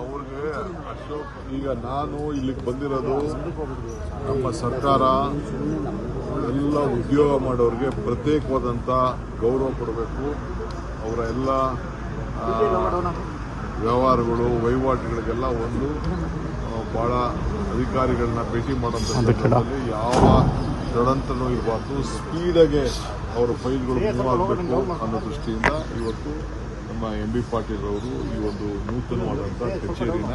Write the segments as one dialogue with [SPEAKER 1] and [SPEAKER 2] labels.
[SPEAKER 1] ಅವ್ರಿಗೆ ಅಶೋಕ್ ಈಗ ನಾನು ಇಲ್ಲಿಗೆ ಬಂದಿರೋದು ನಮ್ಮ ಸರ್ಕಾರ ಎಲ್ಲ ಉದ್ಯೋಗ ಮಾಡೋರಿಗೆ ಪ್ರತ್ಯೇಕವಾದಂಥ ಗೌರವ ಕೊಡಬೇಕು. ಅವರ ಎಲ್ಲ ವ್ಯವಹಾರಗಳು ವಹಿವಾಟುಗಳಿಗೆಲ್ಲ ಒಂದು ಭಾಳ ಅಧಿಕಾರಿಗಳನ್ನ ಭೇಟಿ ಮಾಡೋಂಥ ಸಂದರ್ಭದಲ್ಲಿ ಯಾವ ಷಡ್ಯಂತ್ರನೂ ಇರಬಾರ್ದು, ಸ್ಪೀಡಾಗೆ ಅವರ ಫೈಲ್ಗಳು ಮೂವ್ ಆಗಬೇಕು ಅನ್ನೋ ದೃಷ್ಟಿಯಿಂದ ಇವತ್ತು ನಮ್ಮ ಎಂ.ಬಿ. ಪಾಟೀಲ್ ಅವರು ಈ ಒಂದು ನೂತನವಾದಂಥ ಕಚೇರಿನ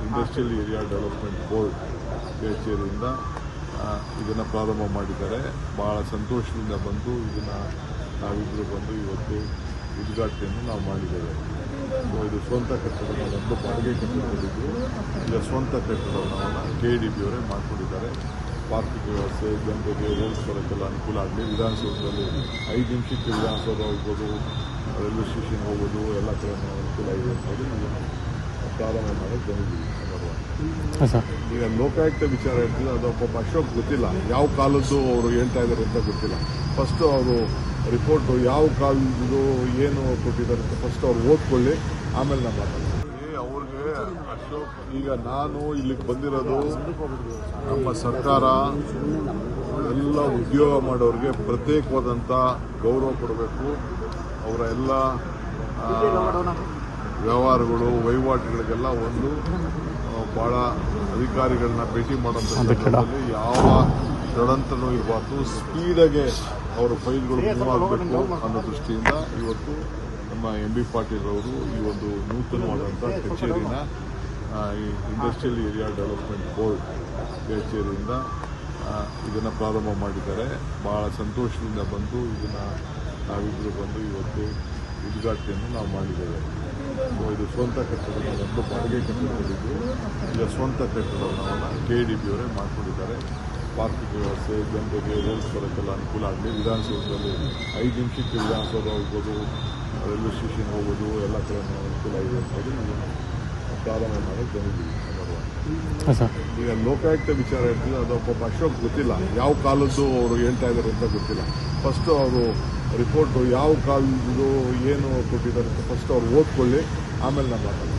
[SPEAKER 1] ಇಂಡಸ್ಟ್ರಿಯಲ್ ಏರಿಯಾ ಡೆವಲಪ್ಮೆಂಟ್ ಬೋರ್ಡ್ ಕಚೇರಿಯಿಂದ ಇದನ್ನು ಪ್ರಾರಂಭ ಮಾಡಿದ್ದಾರೆ. ಭಾಳ ಸಂತೋಷದಿಂದ ಬಂದು ಇದನ್ನು ನಾವಿಬ್ಬರು ಬಂದು ಇವತ್ತು ಉದ್ಘಾಟನೆಯನ್ನು ನಾವು ಮಾಡಿದ್ದೇವೆ. ಇದು ಸ್ವಂತ ಕಟ್ಟಡ, ಒಂದು ಬಾಡಿಗೆ ಕಟ್ಟಡದಲ್ಲಿದ್ದು ಈಗ ಸ್ವಂತ ಕಟ್ಟಡವನ್ನು KDB ಅವರೇ ಮಾಡಿಕೊಂಡಿದ್ದಾರೆ. ಪಾರ್ಕಿಂಗ್ ವ್ಯವಸ್ಥೆ, ಜನರಿಗೆ ರೋಡ್ಸ್ ಬರೋಕ್ಕೆಲ್ಲ ಅನುಕೂಲ ಆಗಲಿ. ವಿಧಾನಸೌಧದಲ್ಲಿ 5 ನಿಮಿಷಕ್ಕೆ ವಿಧಾನಸೌಧ ಹೋಗ್ಬೋದು, ರೈಲ್ವೆ ಸ್ಟೇಷನ್ ಹೋಗ್ಬೋದು, ಎಲ್ಲ ಕಡೆ ಅನುಕೂಲ ಇದೆ ಅಂತೇಳಿ ಪ್ರಾರಂಭ ಮಾಡೋಕ್ಕೆ ಬಂದಿದ್ದೀವಿ. ಈಗ ಲೋಕಾಯುಕ್ತ ವಿಚಾರ ಹೇಳ್ತಿಲ್ಲ, ಅದು ಪಾಪ ಅಶೋಕ್ ಗೊತ್ತಿಲ್ಲ ಯಾವ ಕಾಲದ್ದು ಅವರು ಹೇಳ್ತಾ ಇದ್ದಾರೆ ಅಂತ ಗೊತ್ತಿಲ್ಲ. ಫಸ್ಟು ಅವರು ರಿಪೋರ್ಟು ಯಾವ ಕಾಲದ್ದು ಏನು ಕೊಟ್ಟಿದ್ದಾರೆ ಅಂತ ಫಸ್ಟ್ ಅವ್ರು ಓದ್ಕೊಳ್ಳಿ, ಆಮೇಲೆ ನಾನು ಮಾತಾಡ್ತೀನಿ. ಅವ್ರಿಗೆ ಅಶೋಕ್ ಈಗ ನಾನು ಇಲ್ಲಿಗೆ ಬಂದಿರೋದು ನಮ್ಮ ಸರ್ಕಾರ ಎಲ್ಲ ಉದ್ಯೋಗ ಮಾಡೋರಿಗೆ ಪ್ರತ್ಯೇಕವಾದಂಥ ಗೌರವ ಕೊಡಬೇಕು. ಅವರ ಎಲ್ಲ ವ್ಯವಹಾರಗಳು ವಹಿವಾಟುಗಳಿಗೆಲ್ಲ ಒಂದು ಭಾಳ ಅಧಿಕಾರಿಗಳನ್ನ ಭೇಟಿ ಮಾಡೋಂಥ ಸಂದರ್ಭದಲ್ಲಿ ಯಾವ ಷಡ್ಯಂತ್ರನೂ ಇರಬಾರ್ದು, ಸ್ಪೀಡಾಗೆ ಅವರ ಫೈಲ್ಗಳು ಮೂವ್ ಆಗಬೇಕು ಅನ್ನೋ ದೃಷ್ಟಿಯಿಂದ ಇವತ್ತು ನಮ್ಮ ಎಂ.ಬಿ. ಪಾಟೀಲ್ ಅವರು ಈ ಒಂದು ನೂತನವಾದಂಥ ಕಚೇರಿನ ಇಂಡಸ್ಟ್ರಿಯಲ್ ಏರಿಯಾ ಡೆವಲಪ್ಮೆಂಟ್ ಬೋರ್ಡ್ ಕಚೇರಿಯಿಂದ ಇದನ್ನು ಪ್ರಾರಂಭ ಮಾಡಿದ್ದಾರೆ. ಭಾಳ ಸಂತೋಷದಿಂದ ಬಂದು ಇದನ್ನು ನಾವಿಬ್ಬರು ಬಂದು ಇವತ್ತು ಉದ್ಘಾಟನೆಯನ್ನು ನಾವು ಮಾಡಿದ್ದೇವೆ. ಇದು ಸ್ವಂತ ಕಟ್ಟಡ, ಒಂದು ಬಾಡಿಗೆ ಕಟ್ಟಡದಲ್ಲಿದ್ದು ಈಗ ಸ್ವಂತ ಕಟ್ಟಡವನ್ನು KDB ಅವರೇ ಮಾಡಿಕೊಂಡಿದ್ದಾರೆ. ಪಾರ್ಕಿಂಗ್ ವ್ಯವಸ್ಥೆ, ಜನರಿಗೆ ರೋಡ್ಸ್ ಬರೋಕ್ಕೆಲ್ಲ ಅನುಕೂಲ ಆಗಲಿ. ವಿಧಾನಸೌಧದಲ್ಲಿ 5 ನಿಮಿಷಕ್ಕೆ ವಿಧಾನಸೌಧ ಹೋಗ್ಬೋದು, ರೈಲ್ವೆ ಸ್ಟೇಷನ್ ಹೋಗ್ಬೋದು, ಎಲ್ಲ ಕಡೆ ಅನುಕೂಲ ಇದೆ ಅಂತೇಳಿ ಪ್ರಾರಂಭ ಮಾಡೋಕ್ಕೆ ಬಂದಿದ್ದೀವಿ. ಈಗ ಲೋಕಾಯುಕ್ತ ವಿಚಾರ ಹೇಳ್ತಿಲ್ಲ, ಅದು ಪಾಪ ಅಶೋಕ್ ಗೊತ್ತಿಲ್ಲ ಯಾವ ಕಾಲದ್ದು ಅವರು ಹೇಳ್ತಾ ಇದ್ದಾರೆ ಅಂತ ಗೊತ್ತಿಲ್ಲ. ಫಸ್ಟು ಅವರು ರಿಪೋರ್ಟು ಯಾವ ಕಾಲದ್ದು ಏನು ಕೊಟ್ಟಿದ್ದಾರೆ ಅಂತ ಫಸ್ಟ್ ಅವ್ರು ಓದ್ಕೊಳ್ಳಿ, ಆಮೇಲೆ ನಾನು ಮಾತಾಡ್ತೀನಿ.